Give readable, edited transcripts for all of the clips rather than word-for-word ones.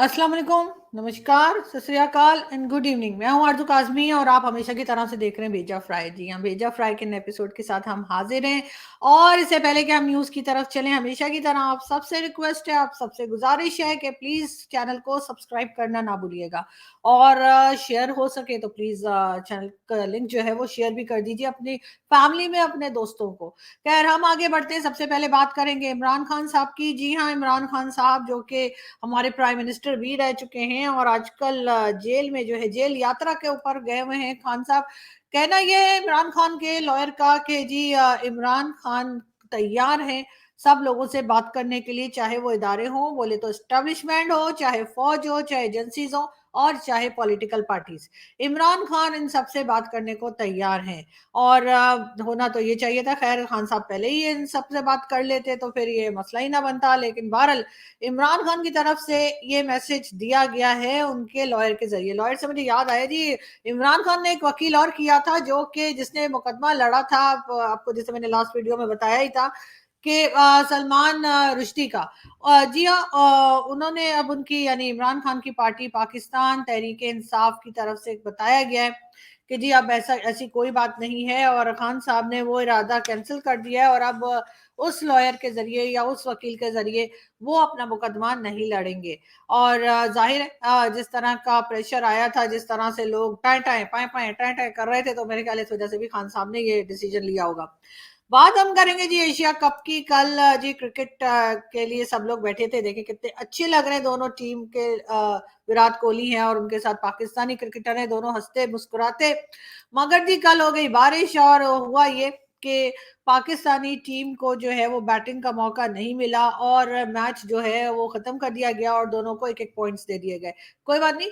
अस्सलाम वालेकुम, नमस्कार, सत श्री अकाल एंड गुड इवनिंग। मैं हूं आरज़ू काज़मी और आप हमेशा की तरह से देख रहे हैं भेजा फ्राई। जी हाँ, भेजा फ्राई के नए एपिसोड के साथ हम हाजिर हैं। और इससे पहले कि हम न्यूज़ की तरफ चलें, हमेशा की तरह आप सबसे रिक्वेस्ट है, आप सबसे गुजारिश है कि प्लीज़ चैनल को सब्सक्राइब करना ना भूलिएगा। और शेयर हो सके तो प्लीज़ चैनल का लिंक जो है वो शेयर भी कर दीजिए अपनी फैमिली में, अपने दोस्तों को। खैर, हम आगे बढ़ते हैं। सबसे पहले बात करेंगे इमरान खान साहब की। जी हाँ, इमरान खान साहब जो कि हमारे प्राइम मिनिस्टर भी रह चुके हैं और आजकल जेल में जो है जेल यात्रा के ऊपर गए हुए हैं खान साहब। कहना यह है इमरान खान के लॉयर का कि जी इमरान खान तैयार हैं सब लोगों से बात करने के लिए, चाहे वो इदारे हों, बोले तो एस्टेब्लिशमेंट हो, चाहे फौज हो, चाहे एजेंसीज हो, और चाहे पॉलिटिकल पार्टीज। इमरान खान इन सब से बात करने को तैयार हैं। और होना तो ये चाहिए था। खैर, खान साहब पहले ही इन सब से बात कर लेते तो फिर ये मसला ही ना बनता। लेकिन बहरहाल इमरान खान की तरफ से ये मैसेज दिया गया है उनके लॉयर के जरिए। लॉयर से मुझे याद आया जी, इमरान खान ने एक वकील और किया था जो कि जिसने मुकदमा लड़ा था, आपको जैसे मैंने लास्ट वीडियो में बताया ही था कि सलमान रुश्दी का। जी हाँ, उन्होंने अब उनकी यानी इमरान खान की पार्टी पाकिस्तान तहरीक इंसाफ की तरफ से बताया गया है कि जी अब ऐसी कोई बात नहीं है और खान साहब ने वो इरादा कैंसिल कर दिया है और अब उस लॉयर के जरिए या उस वकील के जरिए वो अपना मुकदमा नहीं लड़ेंगे। और जाहिर है जिस तरह का प्रेशर आया था, जिस तरह से लोग टाए टाए पाए पाए टाए टाए कर रहे थे, तो मेरे ख्याल इस वजह से भी खान साहब ने ये डिसीजन लिया होगा। बात हम करेंगे जी एशिया कप की। कल जी क्रिकेट के लिए सब लोग बैठे थे, देखे कितने अच्छे लग रहे हैं दोनों टीम के। विराट कोहली हैं और उनके साथ पाकिस्तानी क्रिकेटर हैं, दोनों हंसते मुस्कुराते। मगर जी कल हो गई बारिश और हुआ ये कि पाकिस्तानी टीम को जो है वो बैटिंग का मौका नहीं मिला और मैच जो है वो खत्म कर दिया गया और दोनों को एक एक पॉइंट्स दे दिए गए। कोई बात नहीं,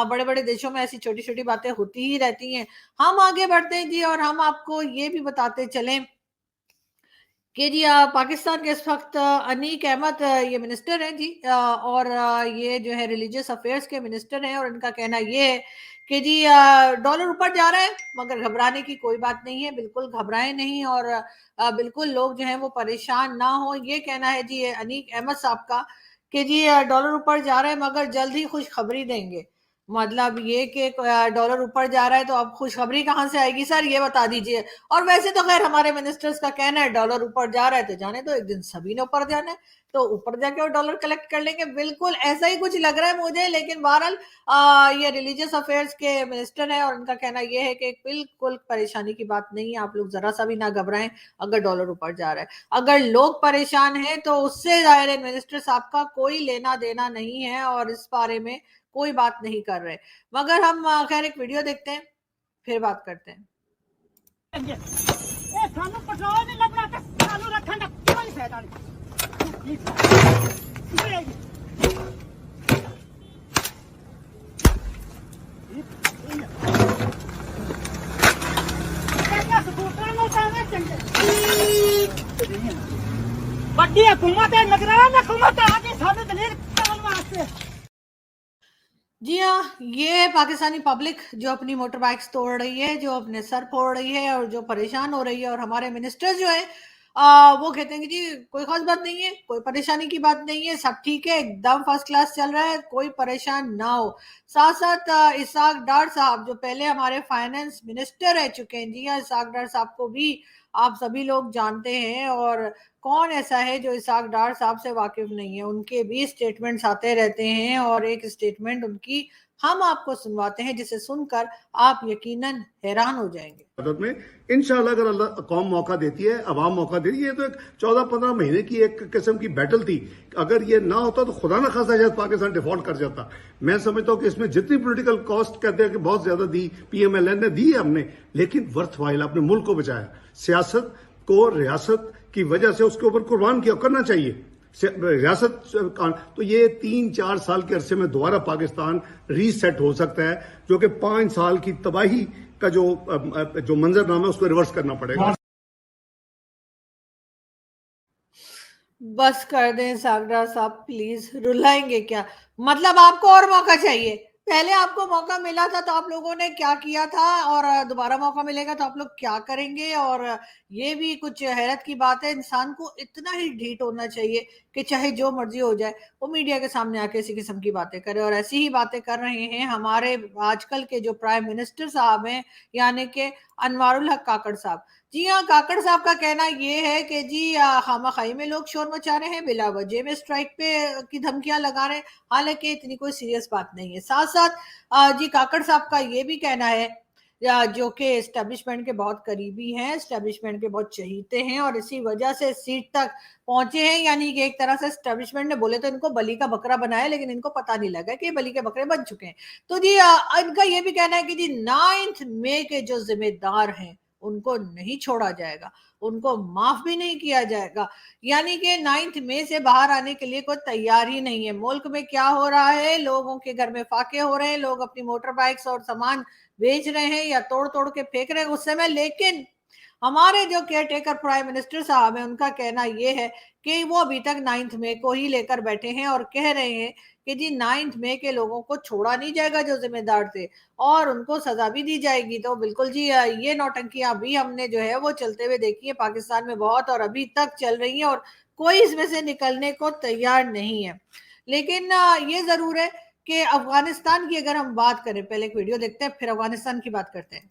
बड़े बड़े देशों में ऐसी छोटी छोटी बातें होती ही रहती हैं। हम आगे बढ़ते हैं जी और हम आपको ये भी बताते चलें कि जी पाकिस्तान के इस वक्त अनीक अहमद ये मिनिस्टर हैं जी, और ये जो है रिलीजियस अफेयर्स के मिनिस्टर हैं और इनका कहना ये है कि जी डॉलर ऊपर जा रहा है मगर घबराने की कोई बात नहीं है, बिल्कुल घबराए नहीं। और बिल्कुल लोग जो हैं वो परेशान ना हो। ये कहना है जी अनीक अहमद साहब का कि जी डॉलर ऊपर जा रहा है मगर जल्द ही खुशखबरी देंगे। मतलब ये कि डॉलर ऊपर जा रहा है तो अब खुशखबरी कहाँ से आएगी सर, ये बता दीजिए। और वैसे तो खैर हमारे मिनिस्टर्स का कहना है डॉलर ऊपर जा रहा है तो जाने दो, एक दिन सभी ने ऊपर जाना है तो ऊपर जाके वो डॉलर कलेक्ट कर लेंगे। बिल्कुल ऐसा ही कुछ लग रहा है मुझे। लेकिन बहरहाल ये रिलीजियस अफेयर्स के मिनिस्टर है और उनका कहना ये है कि बिल्कुल परेशानी की बात नहीं है, आप लोग जरा सा भी ना घबराएं अगर डॉलर ऊपर जा रहा है। अगर लोग परेशान हैं तो उससे जाहिर है मिनिस्टर साहब का कोई लेना देना नहीं है और इस बारे में कोई बात नहीं कर रहे। मगर हम खैर एक वीडियो देखते हैं फिर बात करते हैं। ਸਾਨੂੰ ਪੈਟਰੋਲ ਨਹੀਂ ਲੱਭਣਾ ਤੇ ਸਾਨੂੰ ਰੱਖਣ ਦਾ ਕੋਈ ਫਾਇਦਾ ਨਹੀਂ। ਵੱਡੀ ਹਕੂਮਤ ਹੈ, ਨਿਗਰਾਨ ਹਕੂਮਤ ਆ ਕੇ ਸਾਨੂੰ ਦਲੀਲ ਕਰਨ ਵਾਸਤੇ। जी हाँ, ये पाकिस्तानी पब्लिक जो अपनी मोटर बाइक्स तोड़ रही है, जो अपने सर फोड़ रही है और जो परेशान हो रही है। और हमारे मिनिस्टर जो है वो कहते हैं कि जी कोई खास बात नहीं है, कोई परेशानी की बात नहीं है, सब ठीक है, एकदम फर्स्ट क्लास चल रहा है, कोई परेशान ना हो। साथ साथ इसाक डार साहब जो पहले हमारे फाइनेंस मिनिस्टर रह चुके हैं, जी हाँ, इसाक डार साहब को भी आप सभी लोग जानते हैं। और कौन ऐसा है जो इसाक डार साहब से वाकिफ नहीं है, उनके भी स्टेटमेंट्स आते रहते हैं और एक स्टेटमेंट उनकी हम आपको सुनवाते हैं जिसे सुनकर आप यकीनन हैरान हो जाएंगे। में इंशाल्लाह अगर अल्लाह कौम मौका देती है, अवाम मौका देती है, तो एक 14-15 महीने की एक किस्म की बैटल थी। अगर ये ना होता तो खुदा ना खासा शायद पाकिस्तान डिफॉल्ट कर जाता। मैं समझता हूं कि इसमें जितनी पॉलिटिकल कॉस्ट कहते हैं कि बहुत ज्यादा दी, पीएमएलएन ने दी है हमने, लेकिन वर्थ वाइल अपने मुल्क को बचाया। सियासत को रियासत की वजह से उसके ऊपर कुर्बान किया करना चाहिए रियासत। तो ये 3-4 साल के अरसे में दोबारा पाकिस्तान रीसेट हो सकता है, जो कि 5 साल की तबाही का जो मंजरनामा है उसको रिवर्स करना पड़ेगा। बस कर दें सागरा साहब, प्लीज रुलाएंगे क्या? मतलब आपको और मौका चाहिए? पहले आपको मौका मिला था तो आप लोगों ने क्या किया था, और दोबारा मौका मिलेगा तो आप लोग क्या करेंगे? और ये भी कुछ हैरत की बात है, इंसान को इतना ही ढीठ होना चाहिए कि चाहे जो मर्जी हो जाए वो मीडिया के सामने आके इसी किस्म की बातें करे। और ऐसी ही बातें कर रहे हैं हमारे आजकल के जो प्राइम मिनिस्टर साहब हैं, यानी कि अनवारुल हक काकड़ साहब। जी हाँ, काकड़ साहब का कहना ये है कि जी खामखाई में लोग शोर मचा रहे हैं, बिला वजह में स्ट्राइक पे की धमकियां लगा रहे हैं, हालांकि इतनी कोई सीरियस बात नहीं है। साथ साथ जी काकड़ साहब का ये भी कहना है, जो कि एस्टेब्लिशमेंट के बहुत करीबी हैं, एस्टेब्लिशमेंट के बहुत चहीते हैं और इसी वजह से सीट तक पहुंचे हैं। यानी कि एक तरह से एस्टेब्लिशमेंट ने बोले तो इनको बलि का बकरा बनाया, लेकिन इनको पता नहीं लगा कि ये बलि के बकरे बन चुके हैं। तो जी इनका ये भी कहना है कि जी 9 मई के जो जिम्मेदार हैं उनको नहीं छोड़ा जाएगा, उनको माफ भी नहीं किया जाएगा। यानी कि 9 मई से बाहर आने के लिए कोई तैयार ही नहीं है। मुल्क में क्या हो रहा है, लोगों के घर में फाके हो रहे हैं, लोग अपनी मोटर बाइक्स और सामान बेच रहे हैं या तोड़ तोड़ के फेंक रहे हैं गुस्से में। लेकिन हमारे जो केयर टेकर प्राइम मिनिस्टर साहब हैं, उनका कहना यह है कि वो अभी तक 9 मई को ही लेकर बैठे हैं और कह रहे हैं कि जी 9 मई के लोगों को छोड़ा नहीं जाएगा जो जिम्मेदार थे, और उनको सजा भी दी जाएगी। तो बिल्कुल जी ये नौटंकियां भी हमने जो है वो चलते हुए देखी है पाकिस्तान में बहुत, और अभी तक चल रही हैं और कोई इसमें से निकलने को तैयार नहीं है। लेकिन ये जरूर है कि अफगानिस्तान की अगर हम बात करें, पहले एक वीडियो देखते हैं फिर अफगानिस्तान की बात करते हैं।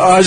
आज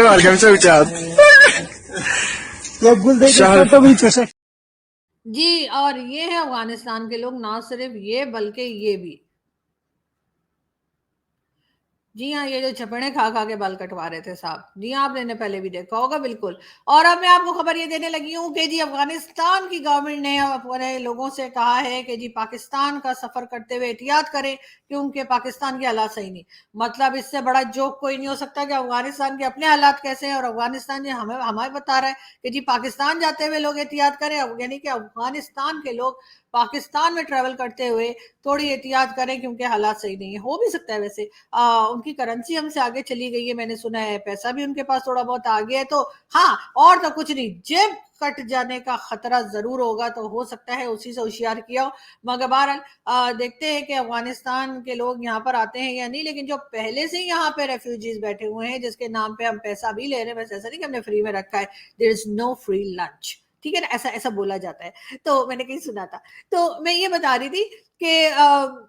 welcome से उचात ये गुल देख तो भी चुसे जी, और ये है अफगानिस्तान के लोग, ना सिर्फ ये बल्कि ये भी। जी हाँ, ये जो चपड़े खा खा के बाल कटवा रहे थे साहब, जी हाँ, आपने पहले भी देखा होगा बिल्कुल। और अब मैं आपको खबर ये देने लगी हूँ कि जी अफगानिस्तान की गवर्नमेंट ने अपने लोगों से कहा है कि जी पाकिस्तान का सफर करते हुए एहतियात करें, क्योंकि पाकिस्तान के हालात सही नहीं। मतलब इससे बड़ा जोक कोई नहीं हो सकता कि अफगानिस्तान के अपने हालात कैसे हैं और अफगानिस्तान जो हमें हमें बता रहा है कि जी पाकिस्तान जाते हुए लोग एहतियात करें। यानी कि अफगानिस्तान के लोग पाकिस्तान में ट्रेवल करते हुए थोड़ी एहतियात करें, क्योंकि हालात सही नहीं है। हो भी सकता है वैसे उनकी करेंसी हमसे आगे चली गई है, मैंने सुना है, पैसा भी उनके पास थोड़ा बहुत आ गया है, तो हाँ, और तो कुछ नहीं, जेब कट जाने का खतरा जरूर होगा, तो हो सकता है उसी से होशियार किया हो। मगर बहरहाल देखते हैं कि अफगानिस्तान के लोग यहाँ पर आते हैं या नहीं। लेकिन जो पहले से यहाँ पे रेफ्यूजीज बैठे हुए हैं, जिसके नाम पे हम पैसा भी ले रहे हैं, वैसे ऐसा नहीं कि हमने फ्री में रखा है, there is no free lunch, ठीक है ना, ऐसा ऐसा बोला जाता है, तो मैंने कहीं सुना था। तो मैं ये बता रही थी कि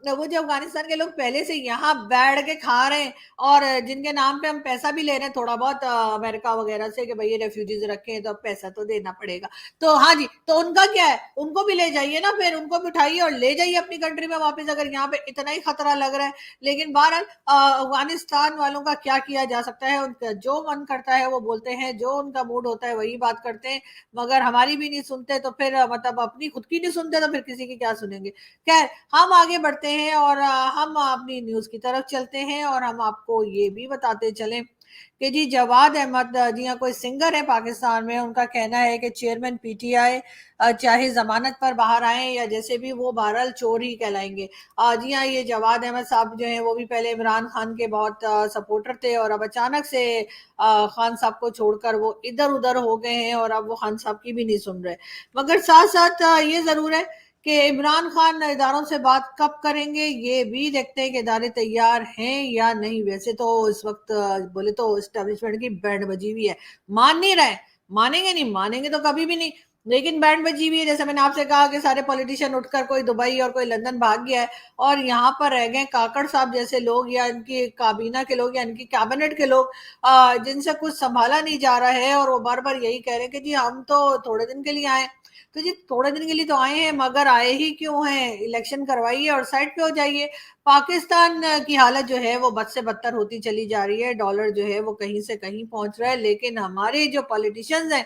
वो जो अफगानिस्तान के लोग पहले से यहाँ बैठ के खा रहे हैं और जिनके नाम पे हम पैसा भी ले रहे हैं थोड़ा बहुत अमेरिका वगैरह से कि भाई ये रेफ्यूजीज रखे हैं तो अब पैसा तो देना पड़ेगा। तो हाँ जी, तो उनका क्या है, उनको भी ले जाइए ना, फिर उनको भी उठाइए और ले जाइए अपनी कंट्री में वापस, अगर यहाँ पे इतना ही खतरा लग रहा है। लेकिन बहरहाल अफगानिस्तान वालों का क्या किया जा सकता है, उनका जो मन करता है वो बोलते हैं, जो उनका मूड होता है वही बात करते हैं। मगर हमारी भी नहीं सुनते तो फिर मतलब अपनी खुद की नहीं सुनते तो फिर किसी की क्या सुनेंगे। खैर, हम आगे बढ़ते हैं और हम अपनी न्यूज की तरफ चलते हैं और हम आपको ये भी बताते चलें कि जी जवाद अहमद जी हाँ कोई सिंगर है पाकिस्तान में, उनका कहना है कि चेयरमैन पीटीआई चाहे जमानत पर बाहर आए या जैसे भी, वो बहरहाल चोर ही कहलाएंगे। जी हाँ, ये जवाद अहमद साहब जो हैं वो भी पहले इमरान खान के बहुत सपोर्टर थे और अब अचानक से खान साहब को छोड़कर वो इधर उधर हो गए हैं और अब वो खान साहब की भी नहीं सुन रहे। मगर साथ साथ ये जरूर है कि इमरान खान इदारों से बात कब करेंगे, ये भी देखते हैं कि इदारे तैयार हैं या नहीं। वैसे तो इस वक्त बोले तो एस्टेब्लिशमेंट की बैंड बजी हुई है, मान नहीं रहे, मानेंगे नहीं, मानेंगे तो कभी भी नहीं, लेकिन बैंड बजी हुई है। जैसे मैंने आपसे कहा कि सारे पॉलिटिशियन उठकर कोई दुबई और कोई लंदन भाग गया है और यहाँ पर रह गए काकड़ साहब जैसे लोग या इनकी काबीना के लोग या इनकी कैबिनेट के लोग, जिनसे कुछ संभाला नहीं जा रहा है और वो बार बार यही कह रहे हैं कि जी हम तो थोड़े दिन के लिए आए। तो जी थोड़े दिन के लिए तो आए हैं, मगर आए ही क्यों हैं, इलेक्शन करवाइए और साइड पे हो जाइए। पाकिस्तान की हालत जो है वो बद से बदतर होती चली जा रही है, डॉलर जो है वो कहीं से कहीं पहुंच रहा है, लेकिन हमारे जो पॉलिटिशियंस हैं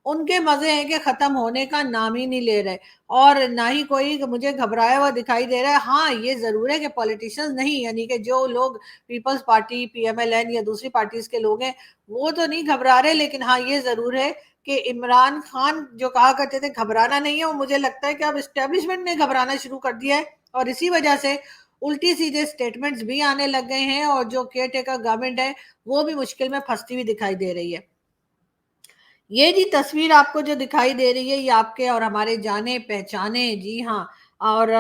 उनके मजे हैं कि खत्म होने का नाम ही नहीं ले रहे और ना ही कोई मुझे घबराया हुआ दिखाई दे रहा है। हाँ, ये जरूर है कि पॉलिटिशियंस नहीं, यानी कि जो लोग पीपल्स पार्टी, पीएमएलएन या दूसरी पार्टीज के लोग हैं वो तो नहीं घबरा रहे, लेकिन हाँ ये जरूर है कि इमरान खान जो कहा करते थे घबराना नहीं है, वो मुझे लगता है कि अब एस्टेब्लिशमेंट ने घबराना शुरू कर दिया है और इसी वजह से उल्टी सीधे स्टेटमेंट्स भी आने लग गए हैं और जो केयर टेकर गवर्नमेंट है वो भी मुश्किल में फंसती हुई दिखाई दे रही है। ये जी तस्वीर आपको जो दिखाई दे रही है ये आपके और हमारे जाने पहचाने, जी हाँ, और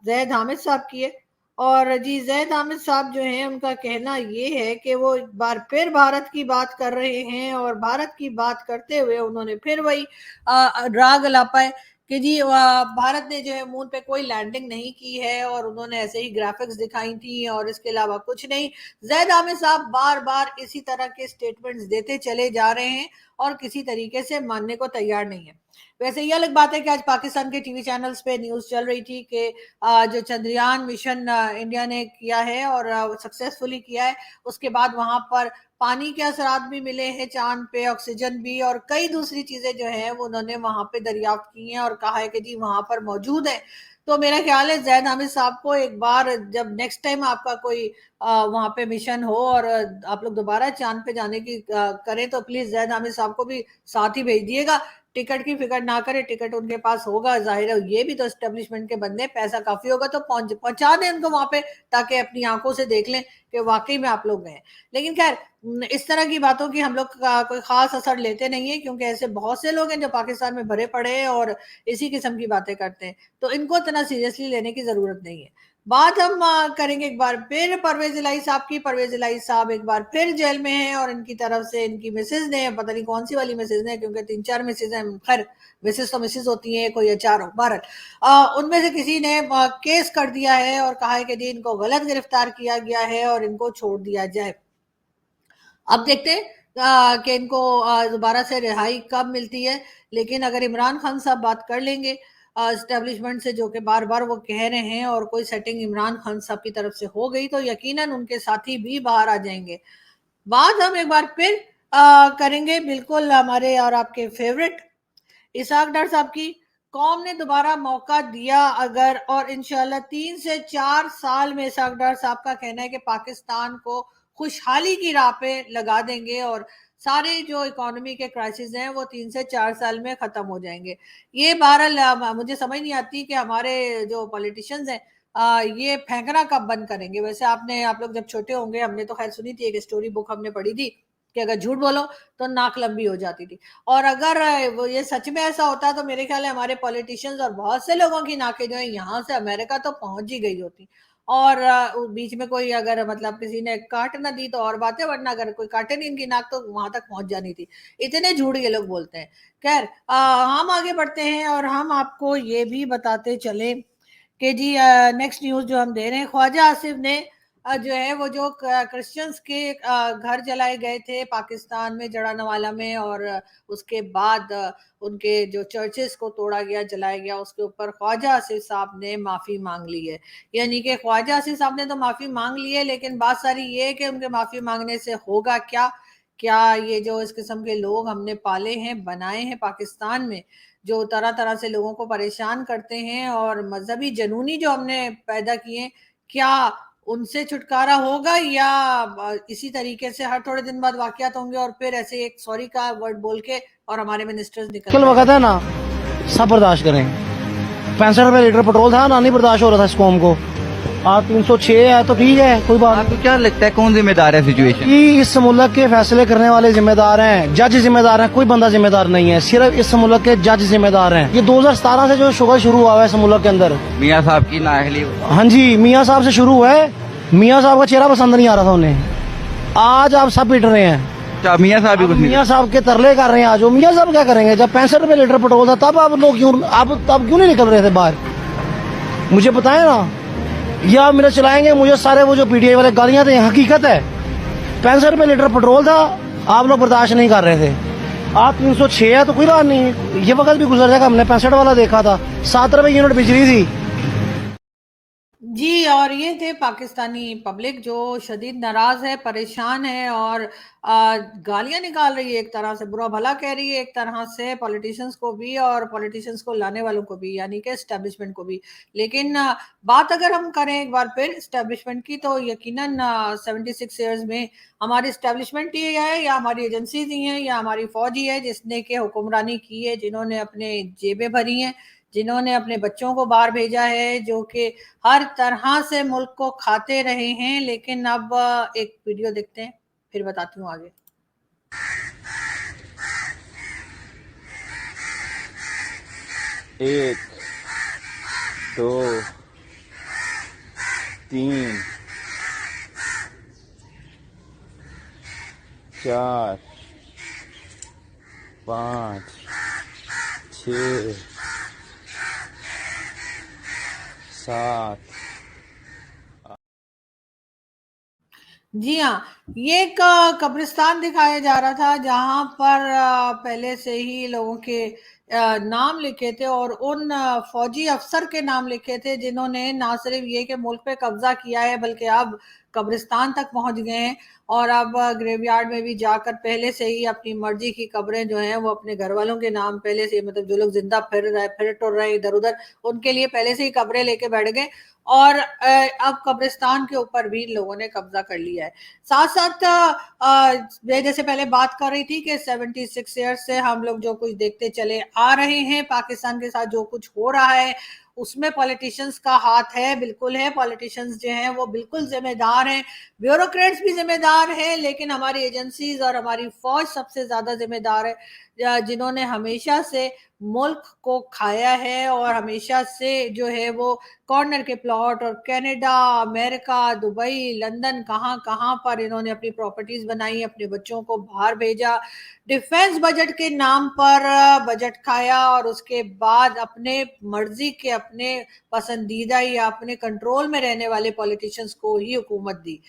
जैद हामिद साहब की है। और जी जैद हामिद साहब जो हैं उनका कहना ये है कि वो एक बार फिर भारत की बात कर रहे हैं और भारत की बात करते हुए उन्होंने फिर वही राग अलापा है कि जी भारत ने जो है मून पे कोई लैंडिंग नहीं की है और उन्होंने ऐसे ही ग्राफिक्स दिखाई थी और इसके अलावा कुछ नहीं। जैद हामिद साहब बार बार इसी तरह के स्टेटमेंट्स देते चले जा रहे हैं और किसी तरीके से मानने को तैयार नहीं है। वैसे ये अलग बात है कि आज पाकिस्तान के टीवी चैनल्स पे न्यूज चल रही थी कि जो चंद्रयान मिशन इंडिया ने किया है और सक्सेसफुली किया है, उसके बाद वहां पर पानी के असरात भी मिले हैं चांद पे, ऑक्सीजन भी और कई दूसरी चीजें जो है वो उन्होंने वहां पे दरियाफ्त की हैं और कहा है कि जी वहां पर मौजूद है। तो मेरा ख्याल है जैद हामिद साहब को एक बार जब नेक्स्ट टाइम आपका कोई वहां पे मिशन हो और आप लोग दोबारा चांद पे जाने की करें तो प्लीज जैद हामिद साहब को भी साथ ही भेज दिएगा। टिकट की फिक्र ना करें, टिकट उनके पास होगा, जाहिर है ये भी तो एस्टेब्लिशमेंट के बंदे, पैसा काफी होगा तो पहुंचा दें उनको वहां पे ताकि अपनी आंखों से देख लें कि वाकई में आप लोग गए। लेकिन खैर इस तरह की बातों की हम लोग का कोई खास असर लेते नहीं है क्योंकि ऐसे बहुत से लोग हैं जो पाकिस्तान में भरे पड़े हैं और इसी किस्म की बातें करते हैं, तो इनको इतना सीरियसली लेने की जरूरत नहीं है। बात हम करेंगे एक बार फिर परवेज इलाही साहब की। परवेज इलाही साहब एक बार फिर जेल में हैं और इनकी तरफ से इनकी मिसेज ने, पता नहीं कौन सी वाली मिसेज ने क्योंकि 3-4 मिसेज हैं, खैर मिसेज तो मिसेज होती हैं, कोई अचार हो, बहरहाल उनमें से किसी ने केस कर दिया है और कहा है कि जी इनको गलत गिरफ्तार किया गया है और इनको छोड़ दिया जाए। अब देखते हैं कि इनको दोबारा से रिहाई कब मिलती है। लेकिन अगर इमरान खान साहब बात कर लेंगे एस्टेब्लिशमेंट से, जो कि बार बार वो कह रहे हैं, और कोई सेटिंग इमरान खान साहब की तरफ से हो गई तो यकीनन उनके साथी भी बाहर आ जाएंगे। बात हम एक बार फिर करेंगे बिल्कुल हमारे और आपके फेवरेट इसहाक डार साहब की। कौम ने दोबारा मौका दिया अगर, और इंशाल्लाह 3 से 4 साल में इसहाक डार साहब का कहना है कि पाकिस्तान को खुशहाली की राह पे लगा देंगे और सारे जो इकोनॉमी के क्राइसिस हैं वो 3 से 4 साल में खत्म हो जाएंगे। ये बहरहाल मुझे समझ नहीं आती कि हमारे जो पॉलिटिशियंस हैं ये फेंकना कब बंद करेंगे। वैसे आप लोग जब छोटे होंगे, हमने तो खैर सुनी थी, एक स्टोरी बुक हमने पढ़ी थी कि अगर झूठ बोलो तो नाक लंबी हो जाती थी। और अगर वो ये सच में ऐसा होता है तो मेरे ख्याल है हमारे पॉलिटिशियंस और बहुत से लोगों की नाकें जो है यहाँ से अमेरिका तो पहुंच ही गई होती। और बीच में कोई अगर मतलब किसी ने काट ना दी तो और बात है, वरना अगर कोई काटे नहीं इनकी नाक तो वहां तक पहुंच जानी थी। इतने झूठ ये लोग बोलते हैं। खैर हम आगे बढ़ते हैं और हम आपको ये भी बताते चले कि जी नेक्स्ट न्यूज जो हम दे रहे हैं, ख्वाजा आसिफ ने जो है वो जो क्रिश्चियंस के घर जलाए गए थे पाकिस्तान में जड़ानवाला में, और उसके बाद उनके जो चर्चेस को तोड़ा गया, जलाया गया, उसके ऊपर ख्वाजा आसिफ साहब ने माफी मांग ली है। यानी कि ख्वाजा आसिफ साहब ने तो माफी मांग ली है, लेकिन बात सारी ये है कि उनके माफी मांगने से होगा क्या। क्या ये जो इस किस्म के लोग हमने पाले हैं, बनाए हैं पाकिस्तान में, जो तरह तरह से लोगों को परेशान करते हैं और मजहबी जनूनी जो हमने पैदा किए, क्या उनसे छुटकारा होगा या इसी तरीके से हर थोड़े दिन बाद वाकयात होंगे और फिर ऐसे एक सॉरी का वर्ड बोल के और हमारे मिनिस्टर्स निकल कल वक्त है ना, सब बर्दाश्त करें। 65 रुपए लीटर पेट्रोल था ना, नहीं बर्दाश्त हो रहा था इस कौम को। आज 306 है तो ठीक है, कोई बात आपको क्या लगता है कौन जिम्मेदार है सिचुएशन? नहीं। इस मुल्क के फैसले करने वाले जिम्मेदार हैं, जज जिम्मेदार हैं, कोई बंदा जिम्मेदार नहीं है, सिर्फ इस मुल्क के जज जिम्मेदार हैं। ये 2017 से जो शुगर शुरू हुआ है इस मुल्क के अंदर, मियाँ साहब की नाअहली। हाँ जी, मियाँ साहब से शुरू हुआ है। मियाँ साहब का चेहरा पसंद नहीं आ रहा था उन्हें, आज आप सब पिट रहे हैं। अच्छा, मियाँ साहब भी कुछ नहीं। मियाँ साहब के तरले कर रहे हैं आज। वो मियाँ साहब क्या करेंगे? जब 65 रुपए लीटर पेट्रोल था तब आप लोग क्यों, आप तब क्यों नहीं निकल रहे थे बाहर? मुझे बताएं ना, या आप मेरे चलाएंगे मुझे सारे वो जो पीटीआई वाले गालियां थे, हकीकत है 65 रुपए लीटर पेट्रोल था, आप लोग बर्दाश्त नहीं कर रहे थे। आप 306 है तो कोई बात नहीं, ये वक्त भी गुजर जाएगा। हमने 65 वाला देखा था, 7 रुपए यूनिट बिजली थी। जी, और ये थे पाकिस्तानी पब्लिक जो शदीद नाराज है, परेशान है और गालियां निकाल रही है, एक तरह से बुरा भला कह रही है, एक तरह से पॉलिटिशियंस को भी और पॉलिटिशियंस को लाने वालों को भी, यानी कि एस्टेब्लिशमेंट को भी। लेकिन बात अगर हम करें एक बार फिर एस्टेब्लिशमेंट की, तो यकीनन 76 ईयर्स में हमारी एस्टेब्लिशमेंट ही है या हमारी एजेंसीज ही हैं या हमारी फौज ही है जिसने के हुक्मरानी की है, जिन्होंने अपने जेबें भरी हैं, जिन्होंने अपने बच्चों को बाहर भेजा है, जो कि हर तरह से मुल्क को खाते रहे हैं। लेकिन अब एक वीडियो देखते हैं, फिर बताती हूँ आगे। एक, दो, तीन, चार, पाँच, छः, सात। जी हाँ, ये एक कब्रिस्तान दिखाया जा रहा था जहां पर पहले से ही लोगों के नाम लिखे थे और उन फौजी अफसर के नाम लिखे थे जिन्होंने ना सिर्फ ये कि मुल्क पे कब्जा किया है, बल्कि अब कब्रिस्तान तक पहुंच गए हैं और अब ग्रेवयार्ड में भी जाकर पहले से ही अपनी मर्जी की कब्रें जो हैं वो अपने घर वालों के नाम पहले से, मतलब जो लोग जिंदा फिर टुर रहे हैं इधर उधर, उनके लिए पहले से ही कब्रें लेके बैठ गए और अब कब्रिस्तान के ऊपर भी लोगों ने कब्जा कर लिया है। साथ साथ मैं जैसे पहले बात कर रही थी कि 76 ईयर्स से हम लोग जो कुछ देखते चले आ रहे हैं, पाकिस्तान के साथ जो कुछ हो रहा है उसमें पॉलिटिशियंस का हाथ है, बिल्कुल है। पॉलिटिशियंस जो हैं वो बिल्कुल जिम्मेदार हैं, ब्यूरोक्रेट्स भी जिम्मेदार हैं, लेकिन हमारी एजेंसीज और हमारी फौज सबसे ज्यादा जिम्मेदार है, जिन्होंने हमेशा से मुल्क को खाया है और हमेशा से जो है वो कॉर्नर के प्लॉट और कनाडा, अमेरिका, दुबई, लंदन, कहाँ कहाँ पर इन्होंने अपनी प्रॉपर्टीज बनाई, अपने बच्चों को बाहर भेजा, डिफेंस बजट के नाम पर बजट खाया और उसके बाद अपने मर्जी के, अपने पसंदीदा या अपने कंट्रोल में रहने वाले पॉलिटिशियंस को ही हुकूमत दी।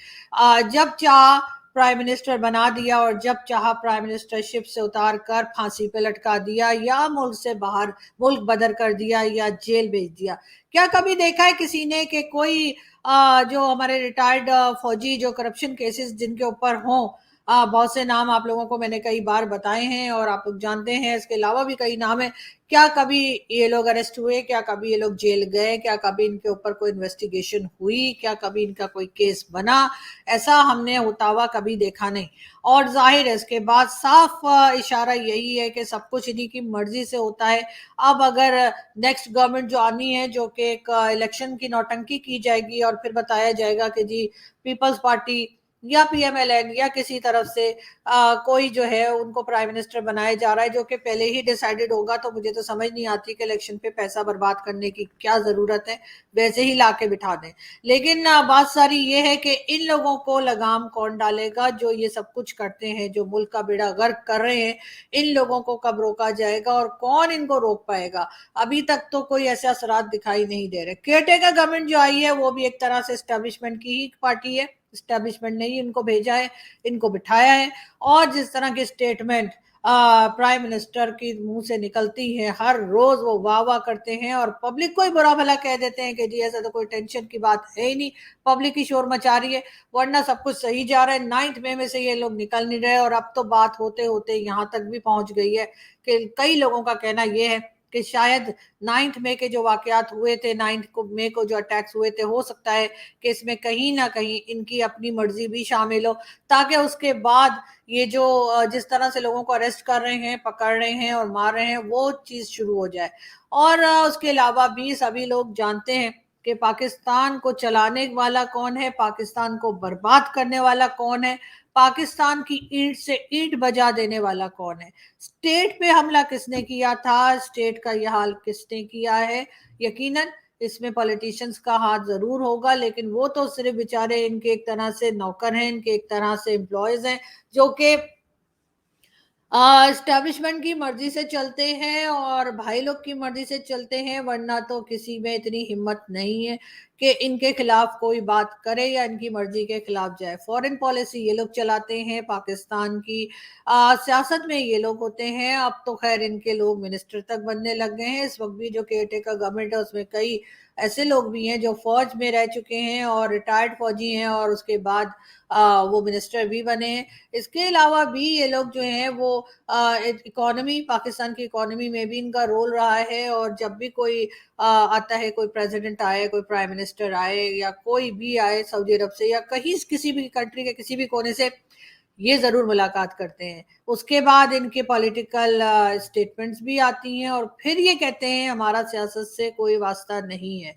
जब चाह प्राइम मिनिस्टर बना दिया और जब चाह प्राइम मिनिस्टरशिप से उतार कर फांसी पे लटका दिया या मुल्क से बाहर, मुल्क बदर कर दिया या जेल भेज दिया। क्या कभी देखा है किसी ने कि कोई जो हमारे रिटायर्ड फौजी जो करप्शन केसेस जिनके ऊपर हों, बहुत से नाम आप लोगों को मैंने कई बार बताए हैं और आप लोग जानते हैं, इसके अलावा भी कई नाम है, क्या कभी ये लोग अरेस्ट हुए, क्या कभी ये लोग जेल गए, क्या कभी इनके ऊपर कोई इन्वेस्टिगेशन हुई, क्या कभी इनका कोई केस बना? ऐसा हमने होता हुआ कभी देखा नहीं। और जाहिर है इसके बाद साफ इशारा यही है कि सब कुछ इन्हीं की मर्जी से होता है। अब अगर नेक्स्ट गवर्नमेंट जो आनी है, जो कि एक इलेक्शन की नौटंकी की जाएगी और फिर बताया जाएगा कि जी पीपल्स पार्टी या पीएमएलएन या किसी तरफ से कोई जो है उनको प्राइम मिनिस्टर बनाया जा रहा है, जो कि पहले ही डिसाइडेड होगा, तो मुझे तो समझ नहीं आती कि इलेक्शन पे पैसा बर्बाद करने की क्या जरूरत है, वैसे ही लाके बिठा दें। लेकिन बात सारी ये है कि इन लोगों को लगाम कौन डालेगा जो ये सब कुछ करते हैं, जो मुल्क का बेड़ा गर्क कर रहे हैं, इन लोगों को कब रोका जाएगा और कौन इनको रोक पाएगा? अभी तक तो कोई ऐसे असरात दिखाई नहीं दे रहे। केयरटेकर गवर्नमेंट जो आई है वो भी एक तरह से एस्टेब्लिशमेंट की ही पार्टी है, एस्टेब्लिशमेंट ने ही इनको भेजा है, इनको बिठाया है। और जिस तरह की स्टेटमेंट प्राइम मिनिस्टर की मुंह से निकलती है, हर रोज वो वाह वाह करते हैं और पब्लिक को ही बुरा भला कह देते हैं कि जी ऐसा तो कोई टेंशन की बात है ही नहीं, पब्लिक ही शोर मचा रही है, वरना सब कुछ सही जा रहा है। 9 मई में से ये लोग निकल नहीं रहे और अब तो बात होते होते यहाँ तक भी पहुंच गई है कि कई लोगों का कहना यह है कि शायद 9 मई के जो वाकयात हुए थे, 9 मई को जो अटैक्स हुए थे, हो सकता है कि इसमें कहीं ना कहीं इनकी अपनी मर्जी भी शामिल हो, ताकि उसके बाद ये जो जिस तरह से लोगों को अरेस्ट कर रहे हैं, पकड़ रहे हैं और मार रहे हैं, वो चीज शुरू हो जाए। और उसके अलावा भी सभी लोग जानते हैं कि पाकिस्तान को चलाने वाला कौन है, पाकिस्तान को बर्बाद करने वाला कौन है, पाकिस्तान की ईंट से ईंट बजा देने वाला कौन है। स्टेट पे हमला किसने किया था, स्टेट का यह हाल किसने किया है? यकीनन इसमें पॉलिटिशियंस का हाथ जरूर होगा, लेकिन वो तो सिर्फ बेचारे इनके एक तरह से नौकर हैं, इनके एक तरह से एम्प्लॉयज हैं, जो कि एस्टेब्लिशमेंट की मर्जी से चलते हैं और भाई लोग की मर्जी से चलते हैं, वरना तो किसी में इतनी हिम्मत नहीं है कि इनके खिलाफ कोई बात करे या इनकी मर्जी के खिलाफ जाए। फॉरेन पॉलिसी ये लोग चलाते हैं, पाकिस्तान की सियासत में ये लोग होते हैं। अब तो खैर इनके लोग मिनिस्टर तक बनने लग गए हैं। इस वक्त भी जो केयरटेकर गवर्नमेंट है उसमें कई ऐसे लोग भी हैं जो फौज में रह चुके हैं और रिटायर्ड फौजी हैं और उसके बाद वो मिनिस्टर भी बने हैं। इसके अलावा भी ये लोग जो हैं वो इकोनॉमी, पाकिस्तान की इकोनॉमी में भी इनका रोल रहा है और जब भी कोई आता है, कोई प्रेसिडेंट आए, कोई प्राइम मिनिस्टर आए या कोई भी आए सऊदी अरब से या कहीं किसी भी कंट्री के किसी भी कोने से, ये जरूर मुलाकात करते हैं। उसके बाद इनके पॉलिटिकल स्टेटमेंट्स भी आती हैं और फिर ये कहते हैं हमारा सियासत से कोई वास्ता नहीं है।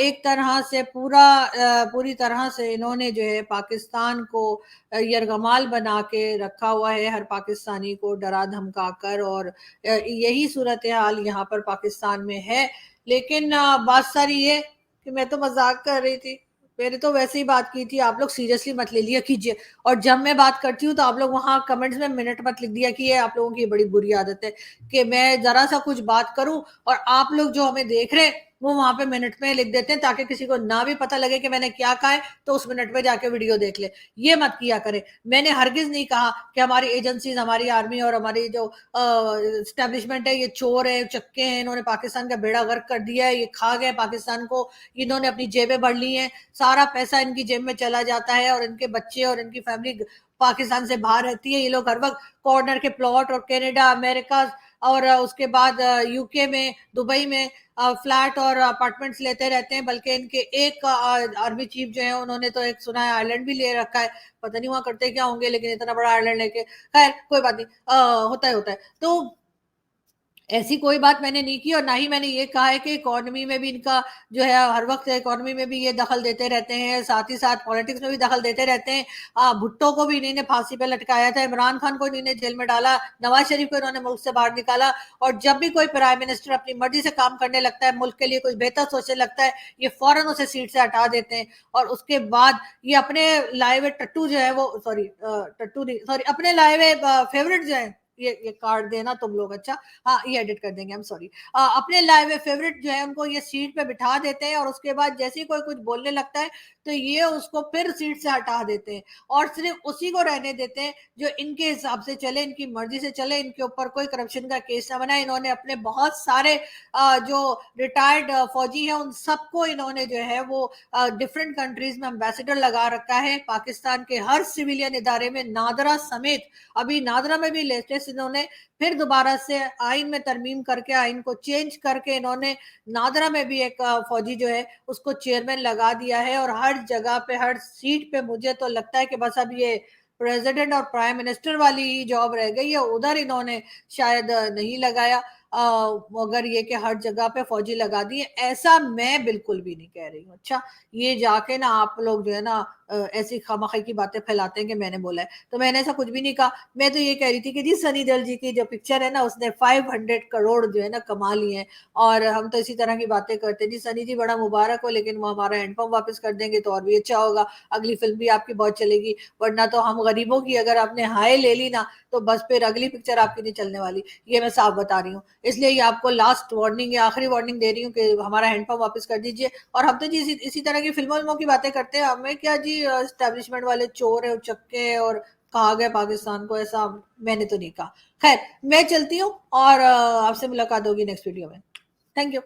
एक तरह से पूरी तरह से इन्होंने जो है पाकिस्तान को यरगमाल बना के रखा हुआ है, हर पाकिस्तानी को डरा धमका कर, और यही सूरत हाल यहाँ पर पाकिस्तान में है। लेकिन बात सारी ये कि मैं तो मजाक कर रही थी, मैंने तो वैसे ही बात की थी, आप लोग सीरियसली मत ले लिया कीजिए। और जब मैं बात करती हूँ तो आप लोग वहां कमेंट्स में मिनट मत लिख दिया कि ये आप लोगों की बड़ी बुरी आदत है कि मैं जरा सा कुछ बात करूं और आप लोग जो हमें देख रहे हैं वो वहां पे मिनट में लिख देते हैं, ताकि किसी को ना भी पता लगे कि मैंने क्या कहा है तो उस मिनट में जाके वीडियो देख ले। ये मत किया करें। मैंने हरगिज नहीं कहा कि हमारी एजेंसीज, हमारी आर्मी और हमारी जो स्टैब्लिशमेंट है ये चोर है, चक्के हैं, इन्होंने पाकिस्तान का बेड़ा गर्क कर दिया है, ये खा गए पाकिस्तान को, इन्होंने अपनी जेबें भर ली हैं, सारा पैसा इनकी जेब में चला जाता है और इनके बच्चे और इनकी फैमिली पाकिस्तान से बाहर रहती है। ये लोग हर वक्त कॉर्नर के प्लॉट और कनाडा, अमेरिका और उसके बाद यूके में, दुबई में फ्लैट और अपार्टमेंट्स लेते रहते हैं। बल्कि इनके एक आर्मी चीफ जो है उन्होंने तो एक सुना है आइलैंड भी ले रखा है, पता नहीं वहां करते क्या होंगे, लेकिन इतना बड़ा आइलैंड लेके, खैर कोई बात नहीं, होता है। तो ऐसी कोई बात मैंने नहीं की, और ना ही मैंने ये कहा है कि इकोनॉमी में भी इनका जो है हर वक्त इकोनॉमी में भी ये दखल देते रहते हैं, साथ ही साथ पॉलिटिक्स में भी दखल देते रहते हैं। भुट्टो को भी इन्होंने फांसी पे लटकाया था, इमरान खान को इन्होंने जेल में डाला, नवाज शरीफ को इन्होंने मुल्क से बाहर निकाला। और जब भी कोई प्राइम मिनिस्टर अपनी मर्जी से काम करने लगता है, मुल्क के लिए कुछ बेहतर सोचने लगता है, ये फौरन उसे सीट से हटा देते हैं। और उसके बाद ये अपने लाए हुए टट्टू जो है वो, टट्टू नहीं, सॉरी, अपने लाए हुए फेवरेट जो है, ये कार्ड देना तुम लोग, अच्छा हाँ ये एडिट कर देंगे, हम सॉरी, अपने लाए हुए फेवरेट जो है उनको ये सीट पे बिठा देते हैं, और उसके बाद जैसे ही कोई कुछ बोलने लगता है तो ये उसको फिर सीट से हटा देते हैं और सिर्फ उसी को रहने देते हैं जो इनके हिसाब से चले, इनकी मर्जी से चले, इनके ऊपर कोई करप्शन का केस ना बनाए। इन्होंने अपने बहुत सारे जो रिटायर्ड फौजी है उन सबको इन्होंने जो है वो डिफरेंट कंट्रीज में एम्बेसडर लगा रखा है। पाकिस्तान के हर सिविलियन इदारे में, नादरा समेत, अभी नादरा में भी लेटेस्ट इन्होंने फिर दोबारा से आइन में तरमीम करके, आइन को चेंज करके इन्होंने नादरा में भी एक फौजी जो है उसको चेयरमैन लगा दिया है। और हर जगह पे, हर सीट पे मुझे तो लगता है कि बस अब ये प्रेसिडेंट और प्राइम मिनिस्टर वाली ही जॉब रह गई है, उधर इन्होंने शायद नहीं लगाया, मगर ये कि हर जगह पे फौजी लगा दिए, ऐसा मैं बिल्कुल भी नहीं कह रही हूँ। अच्छा, ये जाके ना आप लोग जो है ना ऐसी खामखी की बातें फैलाते हैं कि मैंने बोला है, तो मैंने ऐसा कुछ भी नहीं कहा। मैं तो ये कह रही थी कि जी सनी देओल जी की जो पिक्चर है ना उसने 500 करोड़ जो है ना कमा लिए हैं, और हम तो इसी तरह की बातें करते हैं। जी सनी जी बड़ा मुबारक हो, लेकिन वो हमारा हैंडपंप वापस कर देंगे तो और भी अच्छा होगा, अगली फिल्म भी आपकी बहुत चलेगी। वरना तो हम गरीबों की अगर आपने हाय ले ली ना तो बस फिर अगली पिक्चर आपकी नहीं चलने वाली, ये मैं साफ बता रही हूँ। इसलिए ये आपको लास्ट वार्निंग या आखिरी वार्निंग दे रही हूँ कि हमारा हैंडपंप वापस कर दीजिए। और हम तो जी इसी तरह की फिल्मों की बातें करते हैं, हमें क्या जी एस्टेब्लिशमेंट वाले चोर है, चक्के है और कहा गया पाकिस्तान को, ऐसा मैंने तो नहीं कहा। खैर मैं चलती हूँ और आपसे मुलाकात होगी नेक्स्ट वीडियो में। Thank you.